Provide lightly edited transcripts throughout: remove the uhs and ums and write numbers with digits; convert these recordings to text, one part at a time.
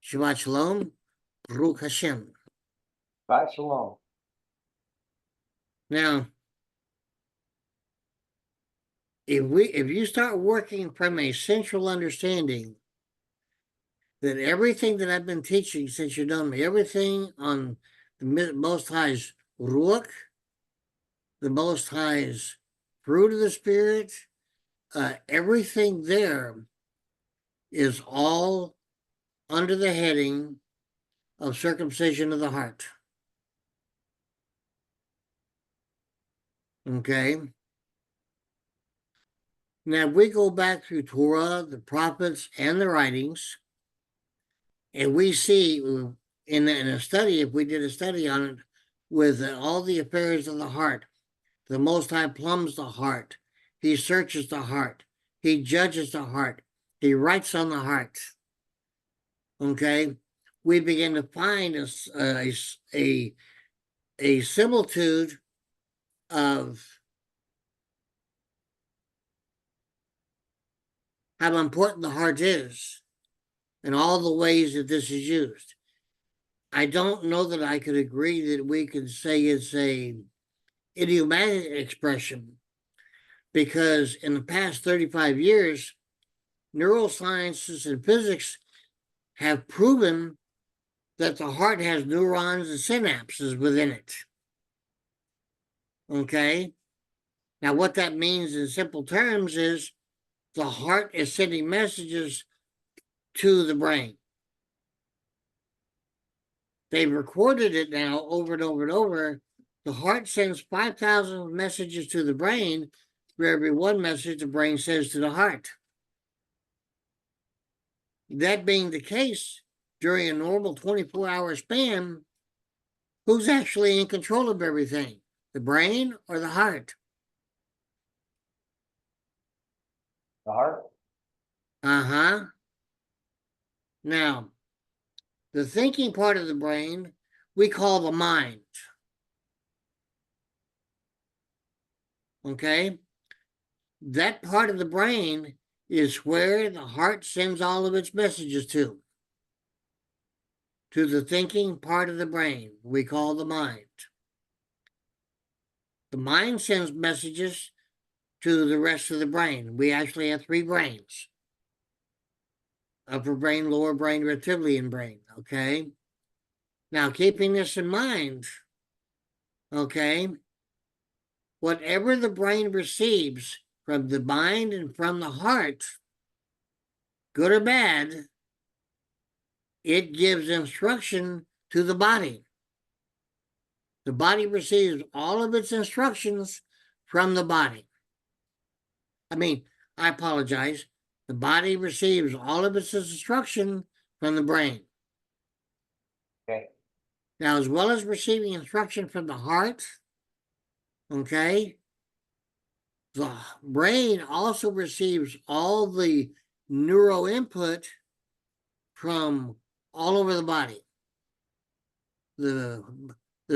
Shabbat Shalom, Baruch Hashem. Shabbat Shalom. Now, if you start working from a central understanding that everything that I've been teaching since you've done me, everything on the Most High's Ruach, the Most High's fruit of the Spirit, everything there is all under the heading of circumcision of the heart. Okay? Now, if we go back through Torah, the prophets, and the writings, and we see in a study, if we did a study on it, with all the affairs of the heart, the Most High plumbs the heart. He searches the heart. He judges the heart. He writes on the heart. Okay? We begin to find a similitude of how important the heart is and all the ways that this is used. I don't know that I could agree that we could say it's a idiomatic expression, because in the past 35 years, neurosciences and physics have proven that the heart has neurons and synapses within it. Okay? Now, what that means in simple terms is the heart is sending messages to the brain. They've recorded it now over and over and over. The heart sends 5,000 messages to the brain for every one message the brain sends to the heart. That being the case, during a normal 24-hour span, who's actually in control of everything? The brain or the heart? The heart. Uh-huh. Now, the thinking part of the brain, we call the mind. Okay? That part of the brain is where the heart sends all of its messages to the thinking part of the brain we call the mind. The mind sends messages to the rest of the brain. We actually have 3 brains: upper brain, lower brain, reptilian brain. Okay? Now, keeping this in mind, okay, whatever the brain receives from the mind and from the heart, good or bad, it gives instruction to the body. The body receives all of its instructions from the body. I apologize. The body receives all of its instruction from the brain. Okay. Now, as well as receiving instruction from the heart, okay, the brain also receives all the neuro input from all over the body. The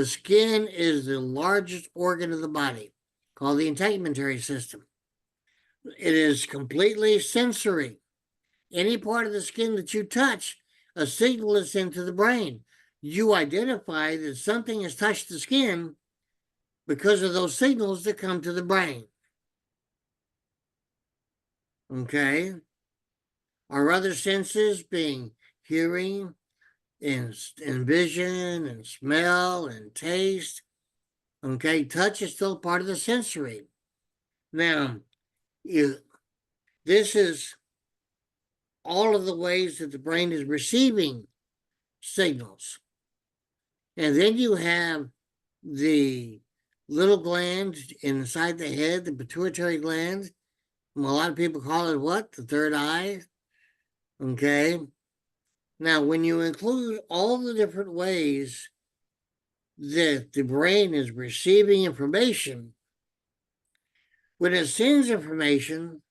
skin is the largest organ of the body, called the integumentary system. It is completely sensory. Any part of the skin that you touch, a signal is sent to the brain. You identify that something has touched the skin because of those signals that come to the brain. Okay? Our other senses being hearing and vision and smell and taste. Okay? Touch is still part of the sensory. Now, this is all of the ways that the brain is receiving signals. And then you have the little gland inside the head, the pituitary gland. A lot of people call it what? The third eye. Okay. Now, when you include all the different ways that the brain is receiving information, when it sends information,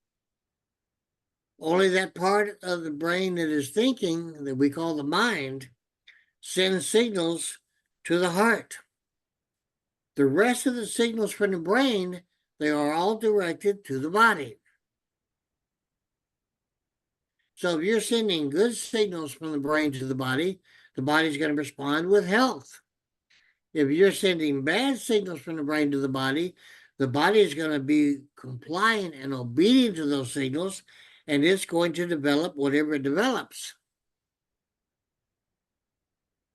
only that part of the brain that is thinking, that we call the mind, sends signals to the heart. The rest of the signals from the brain, they are all directed to the body. So if you're sending good signals from the brain to the body's going to respond with health. If you're sending bad signals from the brain to the body is going to be compliant and obedient to those signals, and it's going to develop whatever it develops.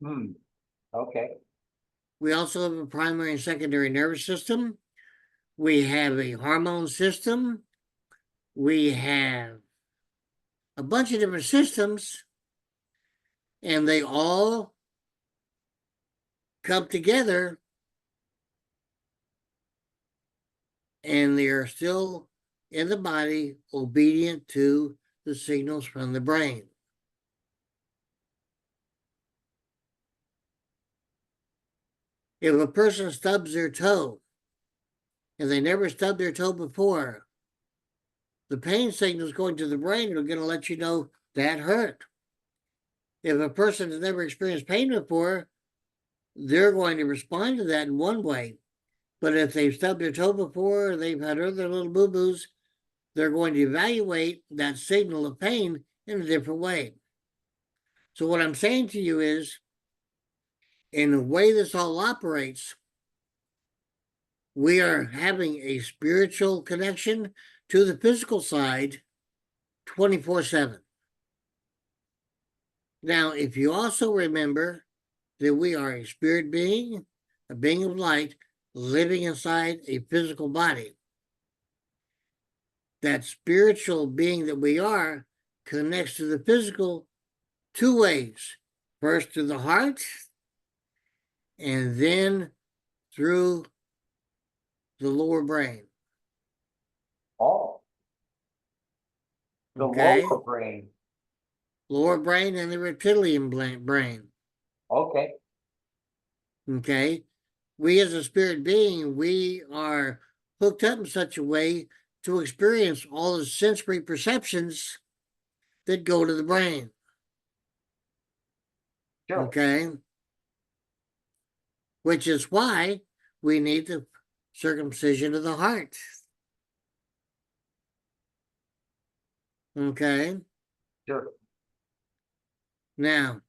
Okay. We also have a primary and secondary nervous system. We have a hormone system. We have a bunch of different systems, and they all come together, and they are still in the body obedient to the signals from the brain. If a person stubs their toe and they never stubbed their toe before, the pain signals going to the brain are going to let you know that hurt. If a person has never experienced pain before, they're going to respond to that in one way. But if they've stubbed their toe before, or they've had other little boo-boos, they're going to evaluate that signal of pain in a different way. So what I'm saying to you is, in the way this all operates, we are having a spiritual connection to the physical side 24/7. Now, if you also remember that we are a spirit being, a being of light, living inside a physical body, that spiritual being that we are connects to the physical two ways. First through the heart, and then through the lower brain. Oh. The Okay? lower brain. Lower brain and the reptilian brain. Okay. Okay? We as a spirit being, we are hooked up in such a way to experience all the sensory perceptions that go to the brain. Sure. Okay? Which is why we need the circumcision of the heart. Okay? Sure. Now,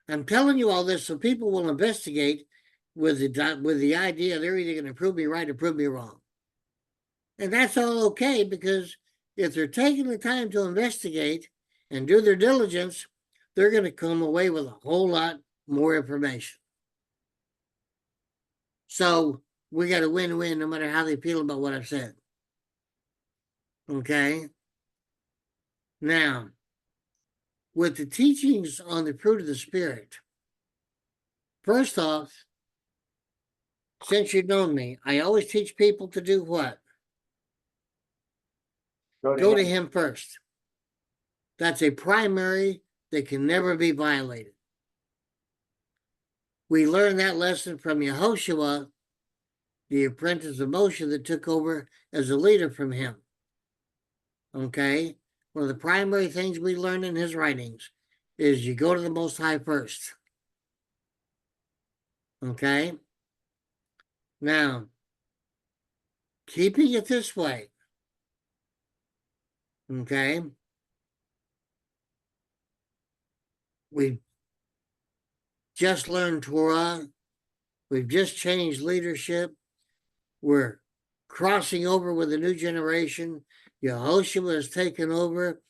I'm telling you all this so people will investigate with the idea they're either going to prove me right or prove me wrong. And that's all okay, because if they're taking the time to investigate and do their diligence, they're going to come away with a whole lot more information. So we got a win-win no matter how they feel about what I've said. Okay? Now, with the teachings on the fruit of the Spirit, first off, since you've known me, I always teach people to do what? Go to him first. That's a primary that can never be violated. We learned that lesson from Yehoshua, the apprentice of Moshe that took over as a leader from him. Okay? One of the primary things we learn in his writings is you go to the Most High first. Okay? Now, keeping it this way, okay? We've just learned Torah. We've just changed leadership. We're crossing over with a new generation. Yehoshua has taken over,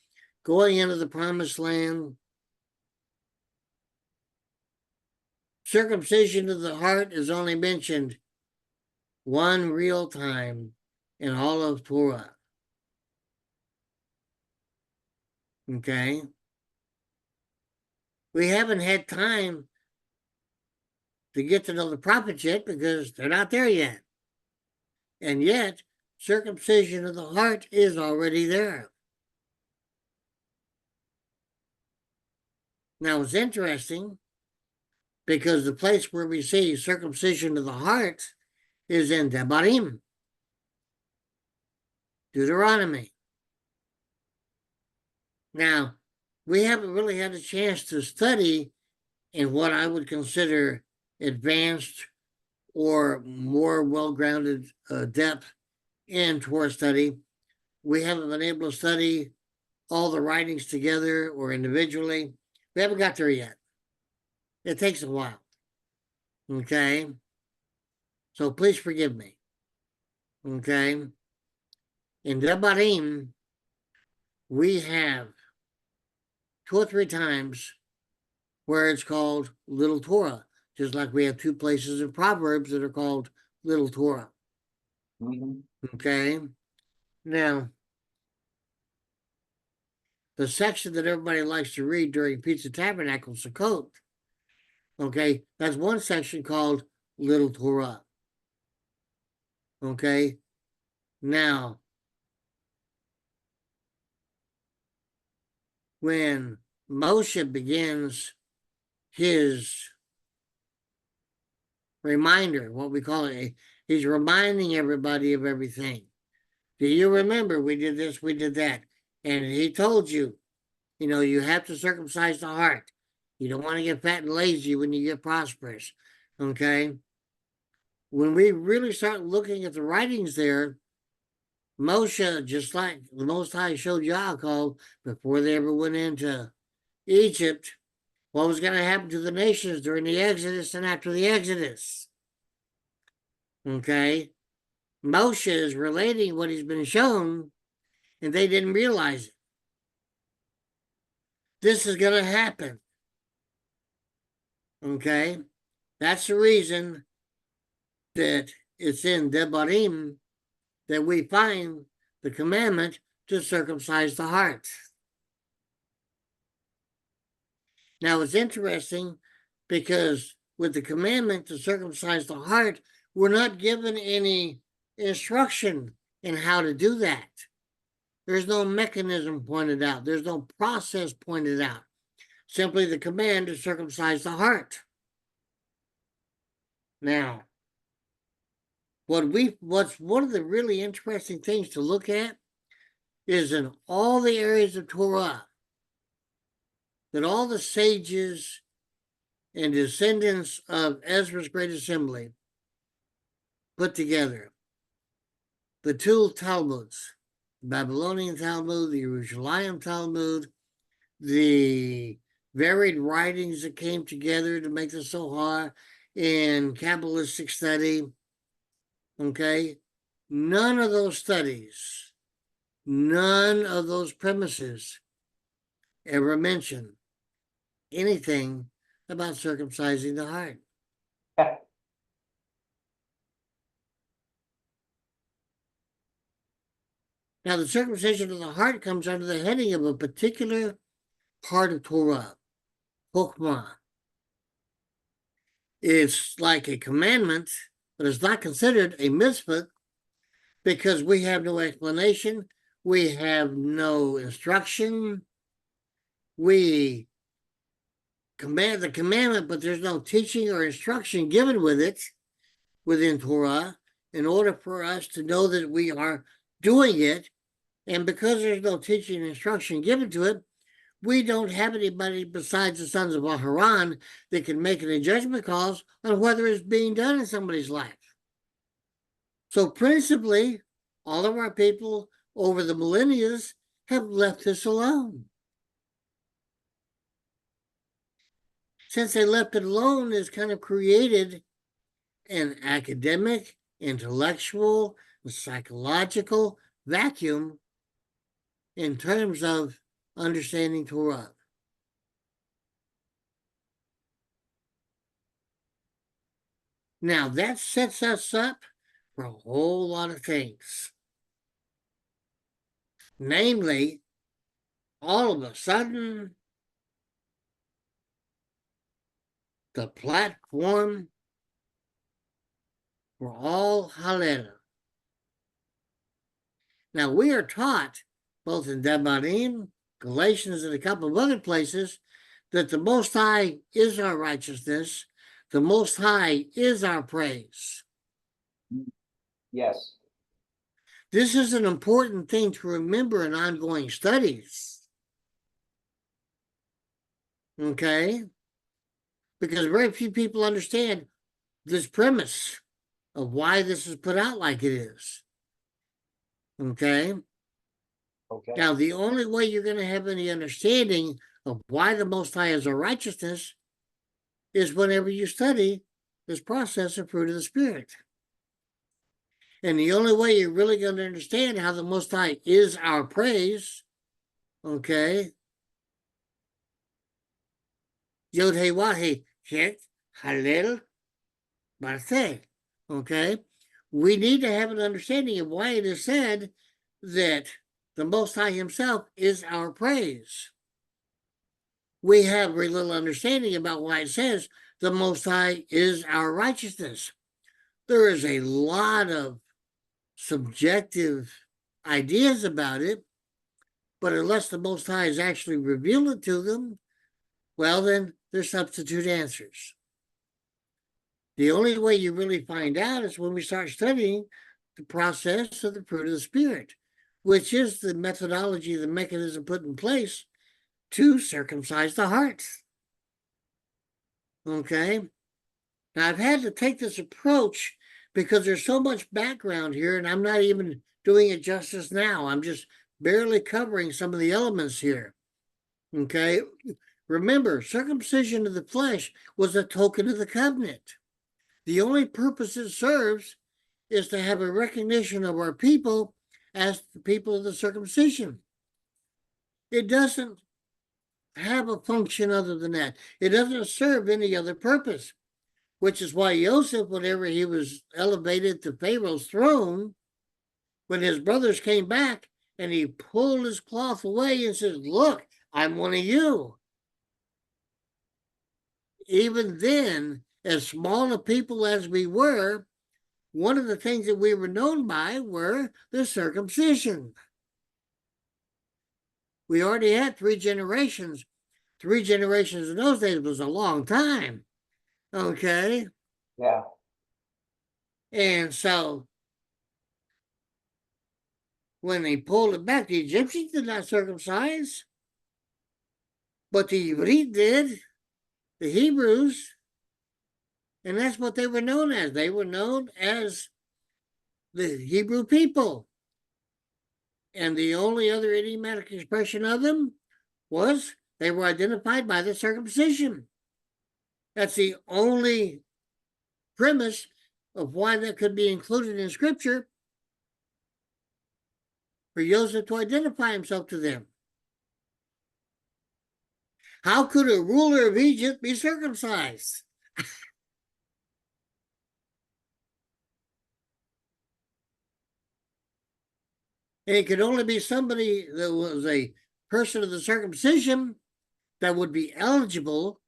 going into the promised land. Circumcision of the heart is only mentioned one real time in all of Torah. Okay? We haven't had time to get to know the prophets yet because they're not there yet. And yet, circumcision of the heart is already there. Now, it's interesting because the place where we see circumcision of the heart is in Devarim, Deuteronomy. Now, we haven't really had a chance to study in what I would consider advanced or more well-grounded depth in Torah study we haven't been able to study all the writings together or individually. We haven't got there yet. It takes a while. Okay. So please forgive me. Okay. In Devarim, we have 2 or 3 times where it's called Little Torah, just like we have 2 places in Proverbs that are called Little Torah. Mhm. Okay. Now, the section that everybody likes to read during Pizza Tabernacle, Sukkot, okay, that's one section called Little Torah. Okay. Now, when Moshe begins his reminder, what we call it, he's reminding everybody of everything. Do you remember we did this, we did that? And he told you, you have to circumcise the heart. You don't want to get fat and lazy when you get prosperous. Okay. When we really start looking at the writings there, Moshe, just like the Most High showed Yaakov before they ever went into Egypt, what was going to happen to the nations during the Exodus and after the Exodus. Okay. Moshe is relating what he's been shown, and they didn't realize it. This is going to happen. Okay. That's the reason that it's in Devarim that we find the commandment to circumcise the heart. Now, it's interesting because with the commandment to circumcise the heart, we're not given any instruction in how to do that. There's no mechanism pointed out. There's no process pointed out. Simply the command to circumcise the heart. Now, what's one of the really interesting things to look at is in all the areas of Torah that all the sages and descendants of Ezra's Great Assembly put together. The 2 Talmuds, the Babylonian Talmud, the Jerusalem Talmud, the varied writings that came together to make the Zohar in Kabbalistic study. Okay? None of those studies, none of those premises ever mention anything about circumcising the heart. Now, the circumcision of the heart comes under the heading of a particular part of Torah, Chokmah. It's like a commandment, but it's not considered a mitzvah because we have no explanation, we have no instruction, we command the commandment, but there's no teaching or instruction given with it within Torah in order for us to know that we are doing it. And because there's no teaching and instruction given to it, we don't have anybody besides the sons of Aharon that can make any judgment calls on whether it's being done in somebody's life. So principally, all of our people over the millennia have left this alone. Since they left it alone, it's kind of created an academic, intellectual, and psychological vacuum in terms of understanding Torah. Now, that sets us up for a whole lot of things. Namely, all of a sudden, the platform for all Hallel. Now, we are taught, both in Devarim, Galatians, and a couple of other places, that the Most High is our righteousness, the Most High is our praise. Yes. This is an important thing to remember in ongoing studies. Okay? Because very few people understand this premise of why this is put out like it is. Okay? Okay, Now, the only way you're going to have any understanding of why the Most High is a righteousness is whenever you study this process of fruit of the Spirit. And the only way you're really going to understand how the Most High is our praise, okay? Yod He Wah He Chet Halel Barthe, okay? We need to have an understanding of why it is said that the Most High Himself is our praise. We have very little understanding about why it says the Most High is our righteousness. There is a lot of subjective ideas about it, but unless the Most High has actually revealed it to them, well, then they're substitute answers. The only way you really find out is when we start studying the process of the fruit of the Spirit, which is the methodology, the mechanism put in place to circumcise the heart. Okay? Now, I've had to take this approach because there's so much background here, and I'm not even doing it justice now. I'm just barely covering some of the elements here. Okay? Remember, circumcision of the flesh was a token of the covenant. The only purpose it serves is to have a recognition of our people as the people of the circumcision. It doesn't have a function other than that. It doesn't serve any other purpose, which is why Joseph, whenever he was elevated to Pharaoh's throne, when his brothers came back and he pulled his cloth away and says, "Look, I'm one of you." Even then, as small a people as we were, one of the things that we were known by were the circumcision. We already had 3 generations. 3 generations in those days was a long time. Okay. yeah, And so when they pulled it back, the Egyptians did not circumcise, but the Ivrit did, the Hebrews, and that's what they were known as. They were known as the Hebrew people. And the only other idiomatic expression of them was they were identified by the circumcision. That's the only premise of why that could be included in Scripture for Joseph to identify himself to them. How could a ruler of Egypt be circumcised? And it could only be somebody that was a person of the circumcision that would be eligible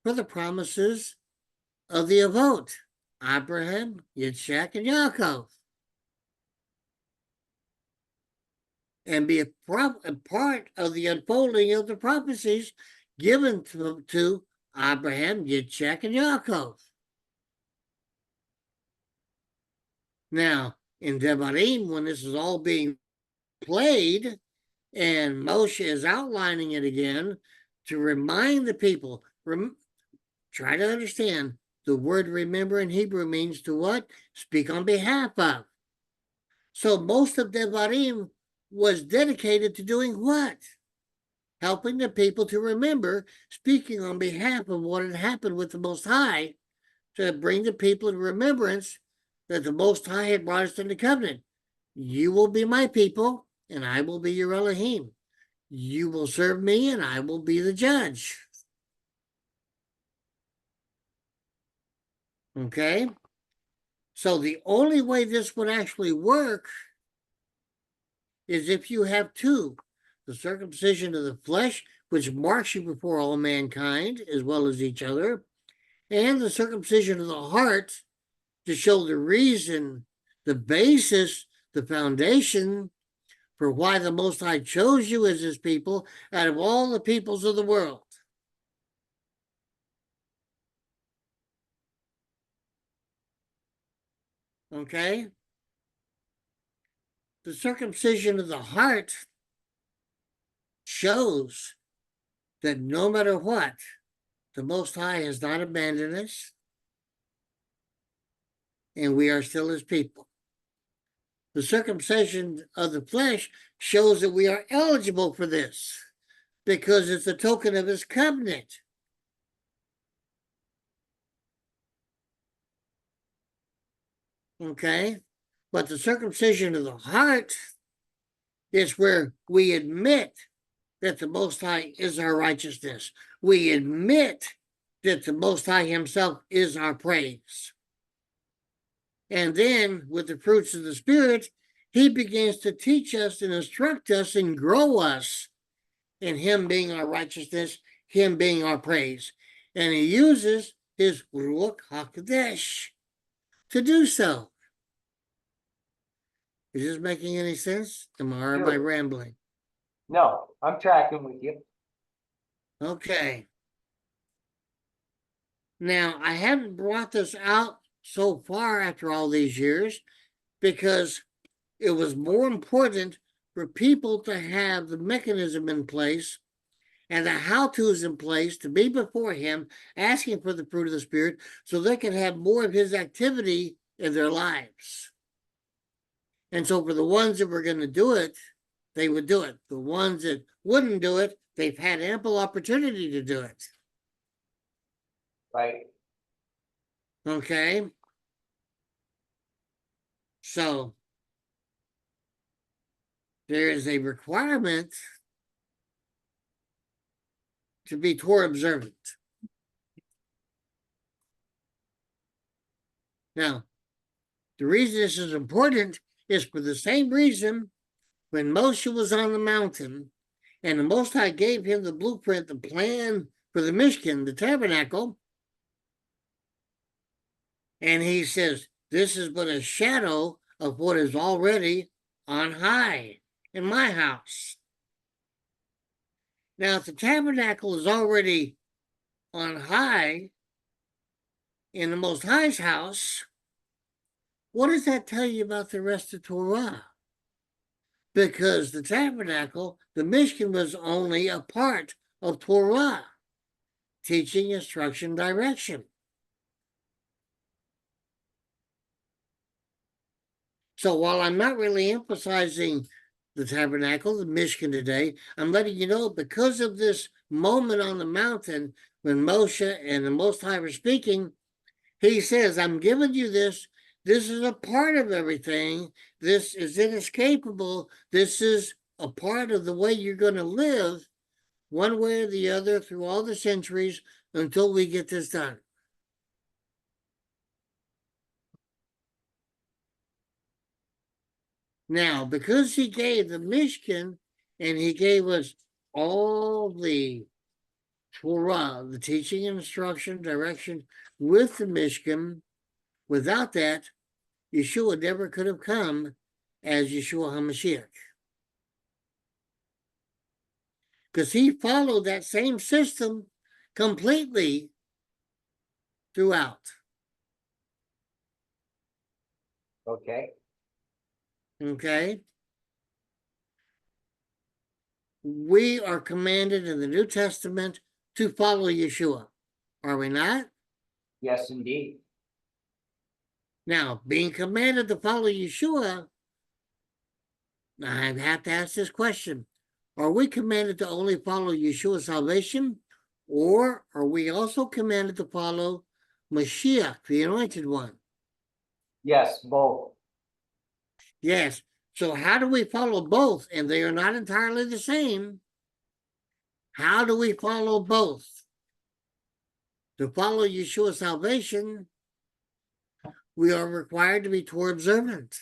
for the promises of the Avot, Abraham, Yitzhak, and Yaakov, and be a part of the unfolding of the prophecies given to Abraham, Yitzhak, and Yaakov. Now, in Devarim, when this is all being played, and Moshe is outlining it again to remind the people, try to understand the word remember in Hebrew means to what? Speak on behalf of. So most of Devarim was dedicated to doing what? Helping the people to remember, speaking on behalf of what had happened with the Most High, to bring the people in remembrance that the Most High had brought us into covenant. You will be my people, and I will be your Elohim. You will serve me, and I will be the judge. Okay? So the only way this would actually work is if you have 2, the circumcision of the flesh, which marks you before all mankind, as well as each other, and the circumcision of the heart to show the reason, the basis, the foundation for why the Most High chose you as his people out of all the peoples of the world. Okay? The circumcision of the heart shows that no matter what, the Most High has not abandoned us, and we are still his people. the circumcision of the flesh shows that we are eligible for this because it's a token of his covenant. Okay? But the circumcision of the heart is where we admit that the Most High is our righteousness. We admit that the Most High himself is our praise. And then with the fruits of the Spirit, he begins to teach us and instruct us and grow us in him being our righteousness, him being our praise. And he uses his Ruach HaKodesh to do so. Is this making any sense? Am I rambling? No, I'm tracking with you. Okay. Now, I haven't brought this out so far after all these years because it was more important for people to have the mechanism in place and the how-tos in place to be before him, asking for the fruit of the Spirit, so they can have more of his activity in their lives. And so for the ones that were going to do it, they would do it. The ones that wouldn't do it, they've had ample opportunity to do it. Right. Okay? So there is a requirement to be Torah observant. Now, the reason this is important is for the same reason when Moshe was on the mountain and the Most High gave him the blueprint, the plan for the Mishkan, the tabernacle, and he says, this is but a shadow of what is already on high in my house. Now, if the tabernacle is already on high in the Most High's house, what does that tell you about the rest of Torah? Because the tabernacle, the Mishkan, was only a part of Torah, teaching, instruction, direction. So while I'm not really emphasizing the tabernacle, the Mishkan today, I'm letting you know because of this moment on the mountain when Moshe and the Most High were speaking, he says, I'm giving you this. This is a part of everything. This is inescapable. This is a part of the way you're going to live one way or the other through all the centuries until we get this done. Now, because he gave the Mishkan and he gave us all the Torah, the teaching, instruction, direction with the Mishkan, without that, Yeshua never could have come as Yeshua HaMashiach. Because he followed that same system completely throughout. Okay. Okay? We are commanded in the New Testament to follow Yeshua. Are we not? Yes, indeed. Now, being commanded to follow Yeshua, I have to ask this question. Are we commanded to only follow Yeshua's salvation? Or are we also commanded to follow Mashiach, the Anointed One? Yes, both. Yes. So how do we follow both? And they are not entirely the same. How do we follow both? To follow Yeshua's salvation, we are required to be Torah observant.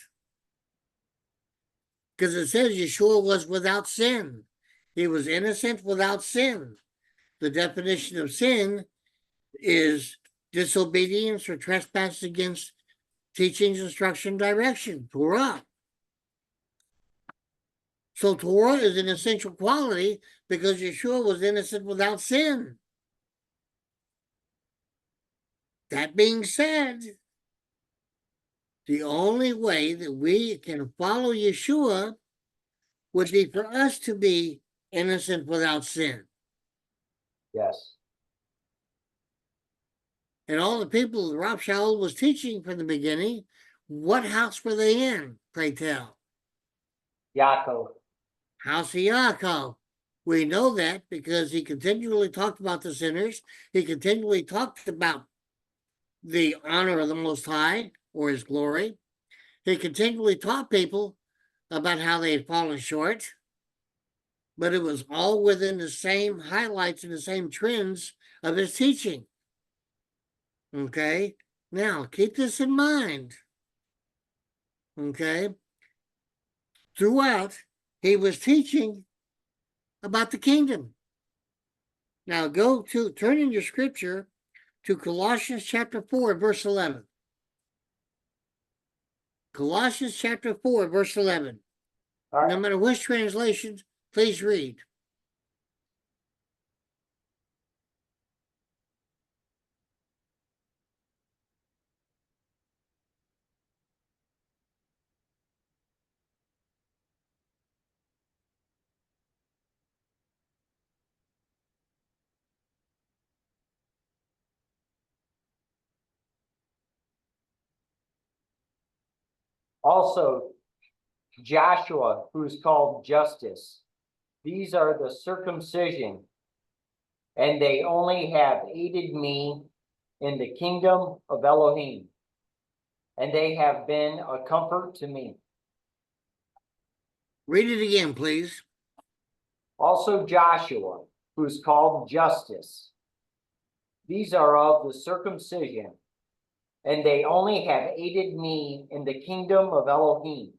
Because it says Yeshua was without sin. He was innocent without sin. The definition of sin is disobedience or trespass against teachings, instruction, direction, Torah. So Torah is an essential quality because Yeshua was innocent without sin. That being said, the only way that we can follow Yeshua would be for us to be innocent without sin. Yes. And all the people that Rav Shaul was teaching from the beginning What house were they in, pray tell? Yaakov. House of Yaakov. We know that because he continually talked about the sinners. He continually talked about the honor of the Most High or his glory. He continually taught people about how they had fallen short, but it was all within the same highlights and the same trends of his teaching. Okay, now keep this in mind. Okay, throughout, he was teaching about the kingdom. Now turn in your scripture to Colossians chapter 4, verse 11. Colossians chapter 4, verse 11. All right. No matter which translation, please read. Also, Joshua, who's called Justice. These are the circumcision, and they only have aided me in the kingdom of Elohim, and they have been a comfort to me. Read it again, please. Also, Joshua, who's called Justice. These are of the circumcision, and they only have aided me in the kingdom of Elohim,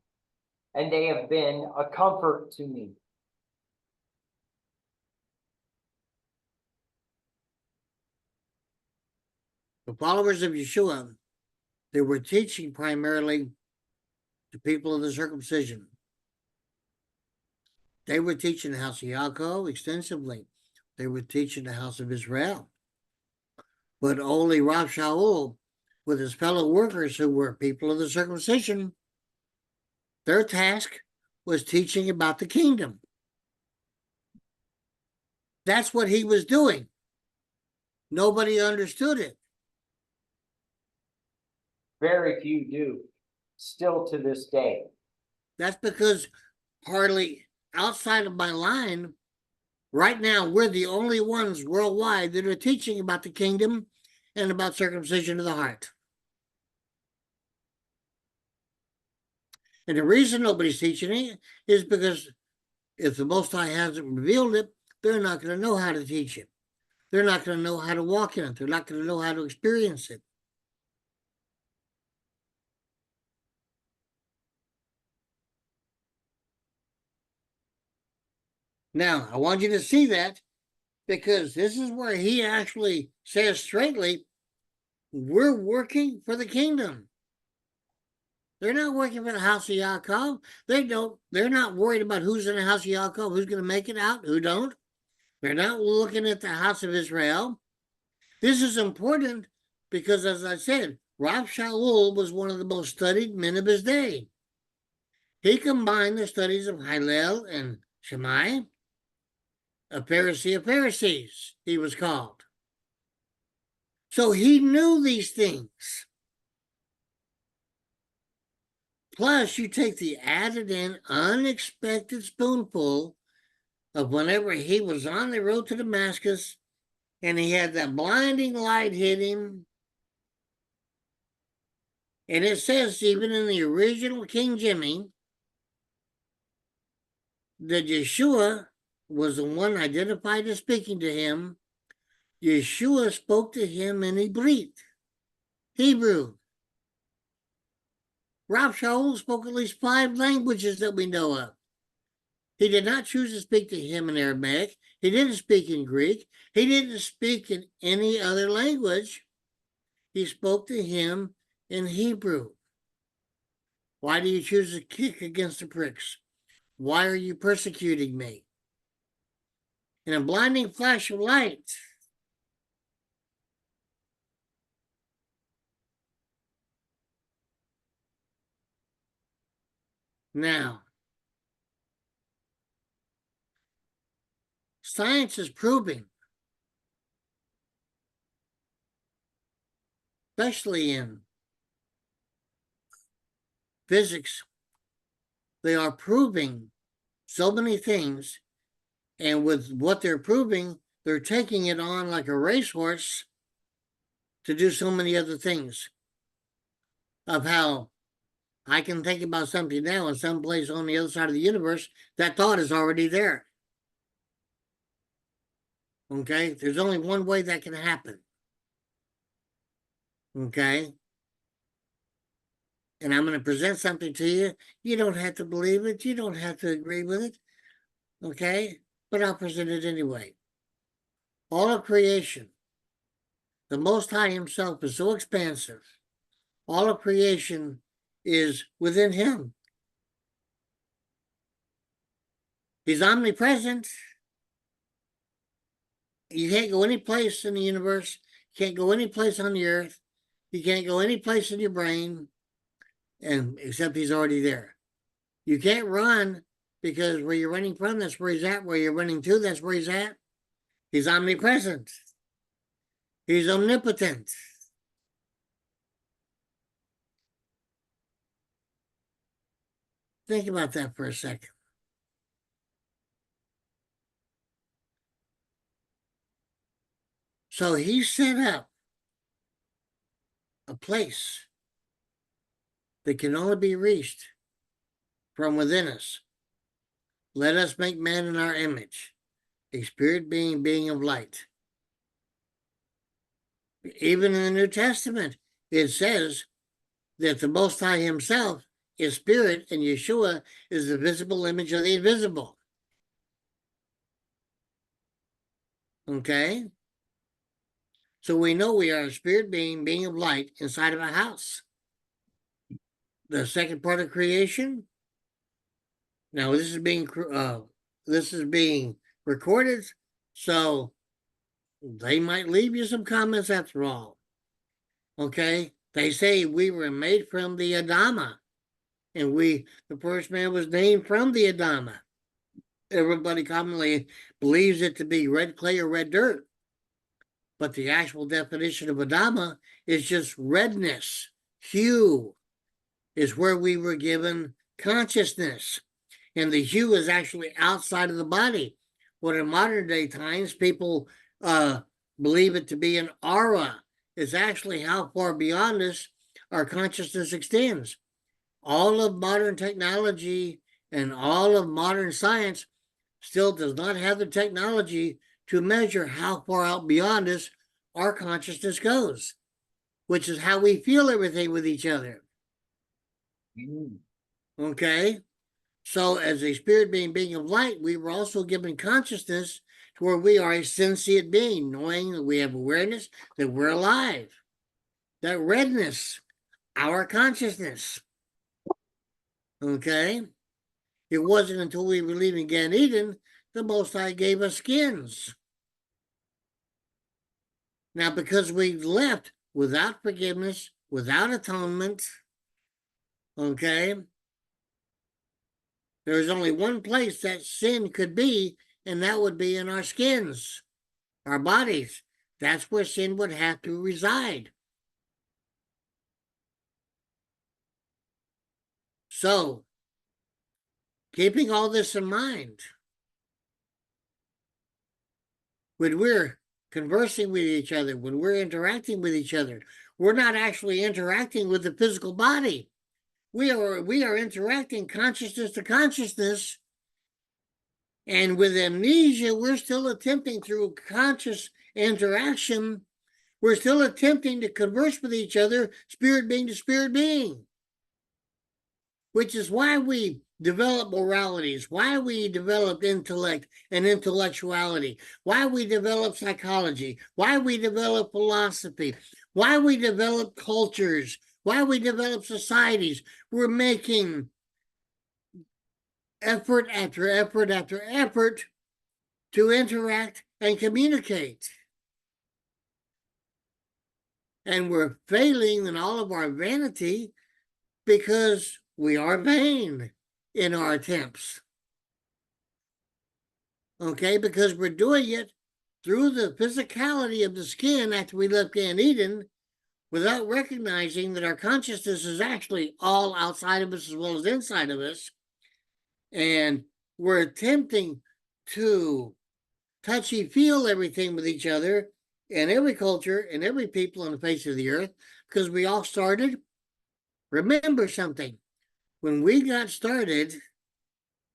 and they have been a comfort to me. The followers of Yeshua, they were teaching primarily the people of the circumcision. They were teaching the house of Yaakov extensively. They were teaching the house of Israel. But only Rav Shaul, with his fellow workers who were people of the circumcision, their task was teaching about the kingdom. That's what he was doing. Nobody understood it. Very few do, still to this day. That's because hardly outside of my line, right now, we're the only ones worldwide that are teaching about the kingdom and about circumcision of the heart. And the reason nobody's teaching it is because if the Most High hasn't revealed it, they're not going to know how to teach it. They're not going to know how to walk in it. They're not going to know how to experience it. Now, I want you to see that because this is where he actually says straightly, we're working for the kingdom. They're not working for the house of Yaakov. They're not worried about who's in the house of Yaakov, who's going to make it out, who don't. They're not looking at the house of Israel. This is important because, as I said, Rav Shaul was one of the most studied men of his day. He combined the studies of Hillel and Shammai, a Pharisee of Pharisees, he was called. So he knew these things. Plus, you take the added in unexpected spoonful of whenever he was on the road to Damascus and he had that blinding light hit him. And it says, even in the original King Jimmy, that Yeshua was the one identified as speaking to him. Yeshua spoke to him in Hebrew. Rav Shaul spoke at least 5 languages that we know of. He did not choose to speak to him in Aramaic. He didn't speak in Greek. He didn't speak in any other language. He spoke to him in Hebrew. Why do you choose to kick against the pricks? Why are you persecuting me? In a blinding flash of light, now, science is proving, especially in physics. They are proving so many things, and with what they're proving, they're taking it on like a racehorse to do so many other things. Of how I can think about something now and someplace on the other side of the universe, that thought is already there. Okay? There's only one way that can happen. Okay? And I'm going to present something to you. You don't have to believe it. You don't have to agree with it. Okay? But I'll present it anyway. All of creation, the Most High Himself is so expansive. All of creation is within Him. He's omnipresent. You can't go any place in the universe. You can't go any place on the earth. You can't go any place in your brain, and except He's already there. You can't run because where you're running from, that's where He's at. Where you're running to, that's where He's at. He's omnipresent. He's omnipotent. Think about that for a second. So He set up a place that can only be reached from within us. Let us make man in our image, a spirit being, being of light. Even in the New Testament, it says that the Most High Himself is spirit, and Yeshua is the visible image of the invisible. Okay? So we know we are a spirit being, being of light inside of a house. The second part of creation. Now this is being recorded, so they might leave you some comments after all. Okay? They say we were made from the Adama, and the first man was named from the Adama. Everybody commonly believes it to be red clay or red dirt. But the actual definition of Adama is just redness. Hue is where we were given consciousness. And the hue is actually outside of the body. What in modern day times, people believe it to be an aura. It's actually how far beyond us our consciousness extends. All of modern technology and all of modern science still does not have the technology to measure how far out beyond us our consciousness goes, which is how we feel everything with each other. Okay? So as a spirit being, being of light, we were also given consciousness to where we are a sentient being, knowing that we have awareness, that we're alive. That redness, our consciousness. Okay? It wasn't until we were leaving Gan Eden, the Most High gave us skins. Now, because we left without forgiveness, without atonement, okay, there's only one place that sin could be, and that would be in our skins, our bodies. That's where sin would have to reside. So, keeping all this in mind, when we're conversing with each other, when we're interacting with each other, we're not actually interacting with the physical body. We are interacting consciousness to consciousness, and with amnesia, we're still attempting through conscious interaction, we're still attempting to converse with each other, spirit being to spirit being, which is why we develop moralities, why we develop intellect and intellectuality, why we develop psychology, why we develop philosophy, why we develop cultures, why we develop societies. We're making effort after effort after effort to interact and communicate. And we're failing in all of our vanity because we are vain in our attempts. Okay, because we're doing it through the physicality of the skin after we left Gan Eden. without recognizing that our consciousness is actually all outside of us as well as inside of us. And we're attempting to touchy feel everything with each other and every culture and every people on the face of the earth, because we all started. Remember something. When we got started,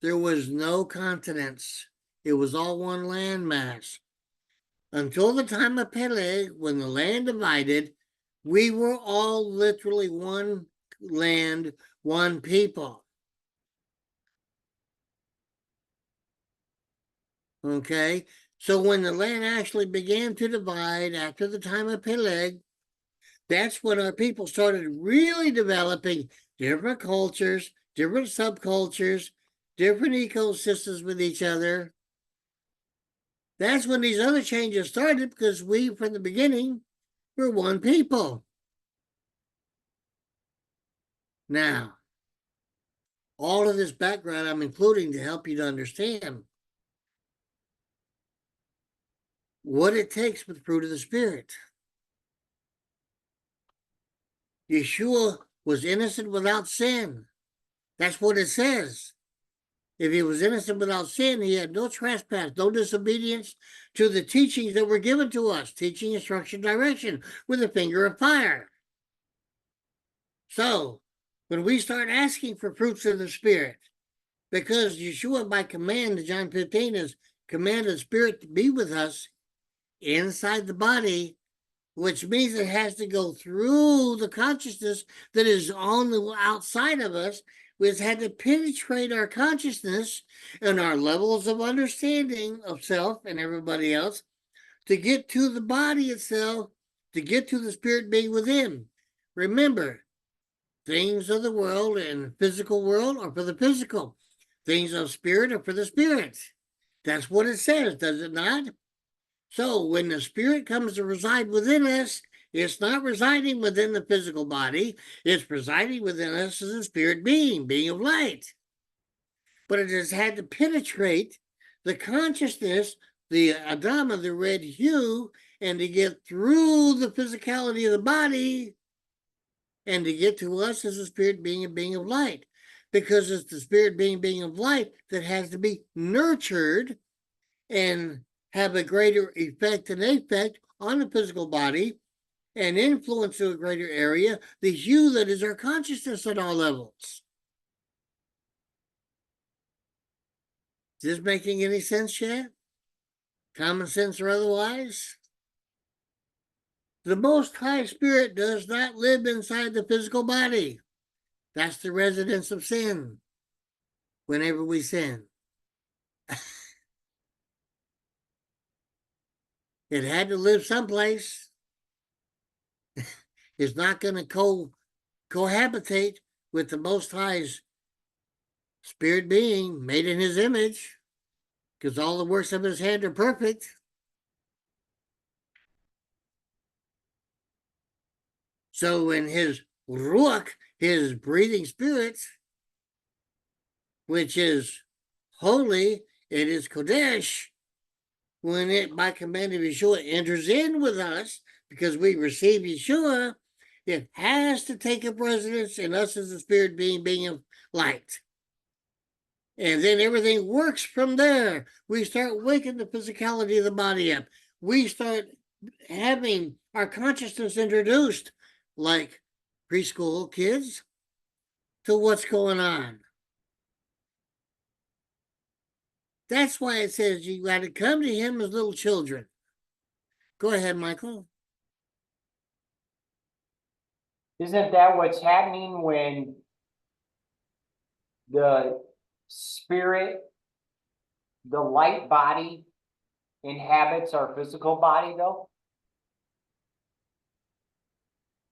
there was no continents. It was all one landmass. Until the time of Peleg, when the land divided, we were all literally one land, one people. Okay? So when the land actually began to divide after the time of Peleg, that's when our people started really developing different cultures, different subcultures, different ecosystems with each other. That's when these other changes started, because we, from the beginning, were one people. Now, all of this background I'm including to help you to understand what it takes with the fruit of the Spirit. Yeshua was innocent without sin. That's what it says. If he was innocent without sin, he had no trespass, no disobedience to the teachings that were given to us, teaching, instruction, direction, with a finger of fire. So, when we start asking for fruits of the Spirit, because Yeshua, by command, John 15, has commanded the Spirit to be with us inside the body, which means it has to go through the consciousness that is on the outside of us, which had to penetrate our consciousness and our levels of understanding of self and everybody else to get to the body itself, to get to the Spirit being within. Remember, things of the world and physical world are for the physical. Things of spirit are for the spirit. That's what it says, does it not? So when the Spirit comes to reside within us, it's not residing within the physical body. It's residing within us as a spirit being of light. But it has had to penetrate the consciousness, the Adama, the red hue, and to get through the physicality of the body and to get to us as a spirit being of light. Because it's the spirit being of light that has to be nurtured and have a greater effect on the physical body and influence to a greater area, the hue that is our consciousness at all levels. Is this making any sense yet? Common sense or otherwise? The Most High Spirit does not live inside the physical body. That's the residence of sin. Whenever we sin, it had to live someplace. It's not going to cohabitate with the Most High's Spirit being made in his image, because all the works of his hand are perfect. So when his Ruach, his breathing spirit, which is holy, it is Kodesh, when it, by command of Yeshua, enters in with us, because we receive Yeshua, it has to take up residence in us as a spirit being of light. And then everything works from there. We start waking the physicality of the body up. We start having our consciousness introduced, like preschool kids, to what's going on. That's why it says you got to come to him as little children. Go ahead, Michael. Isn't that what's happening when the spirit, the light body, inhabits our physical body, though?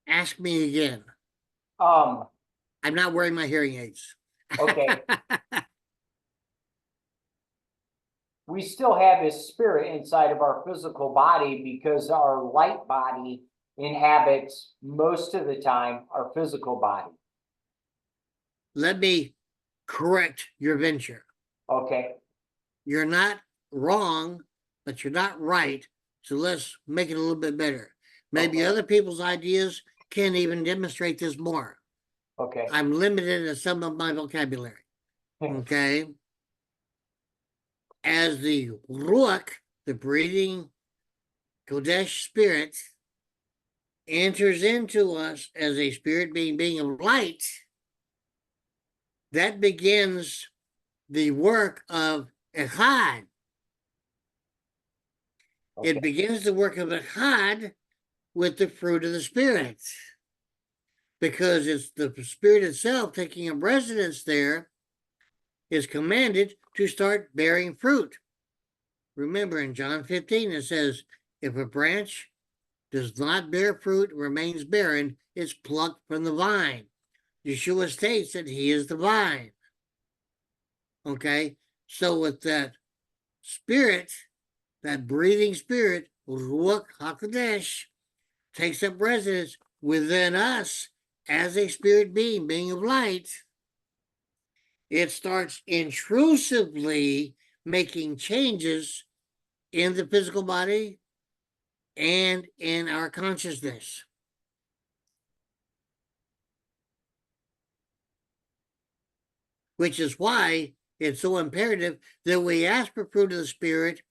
Ask me again. I'm not wearing my hearing aids. Okay. We still have his spirit inside of our physical body because our light body inhabits most of the time our physical body. Let me correct your venture. Okay. You're not wrong, but you're not right. So let's make it a little bit better. Maybe other people's ideas can't even demonstrate this more. Okay. I'm limited in some of my vocabulary. Okay. As the Ruach, the breathing Kodesh spirit, enters into us as a spirit being of light, that begins the work of Echad. Okay. It begins the work of Echad with the fruit of the Spirit. Because it's the Spirit itself taking up residence there is commanded to start bearing fruit. Remember in John 15, it says, if a branch does not bear fruit, remains barren, it's plucked from the vine. Yeshua states that he is the vine. Okay, so with that spirit, that breathing spirit, Ruach HaKodesh, takes up residence within us as a spirit being of light. It starts intrusively making changes in the physical body and in our consciousness. Which is why it's so imperative that we ask for fruit of the Spirit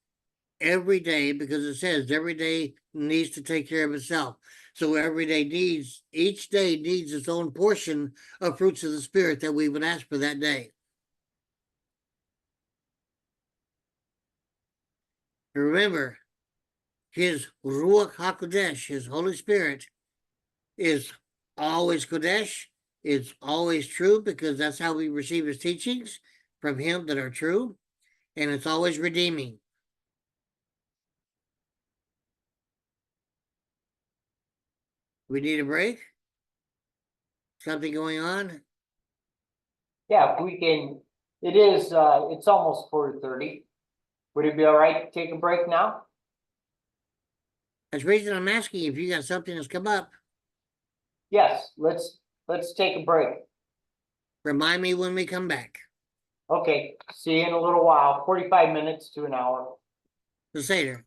every day, because it says every day needs to take care of itself. So each day needs its own portion of fruits of the Spirit that we would ask for that day. And remember, his Ruach HaKodesh, his Holy Spirit, is always Kodesh. It's always true because that's how we receive his teachings from him that are true. And it's always redeeming. We need a break? Something going on? Yeah, if we can, it's almost 4:30. Would it be all right to take a break now? That's the reason I'm asking if you got something that's come up. Yes, let's take a break. Remind me when we come back. Okay, see you in a little while, 45 minutes to an hour. The Seder.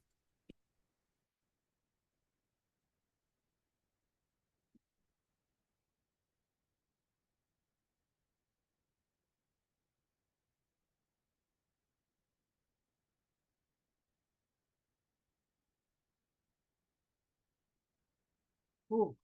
Ooh.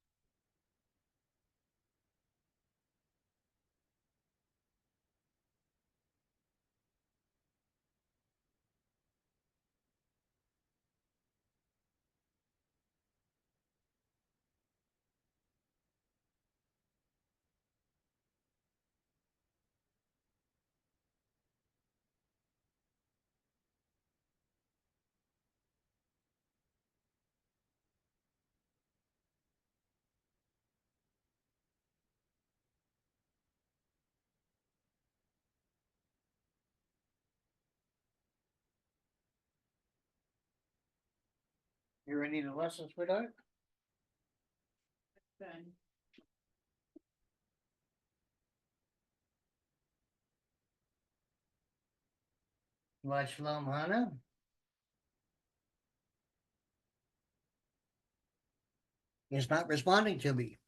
You ready to lesson, sweetheart? Watch Shalom, Hannah. It's not responding to me.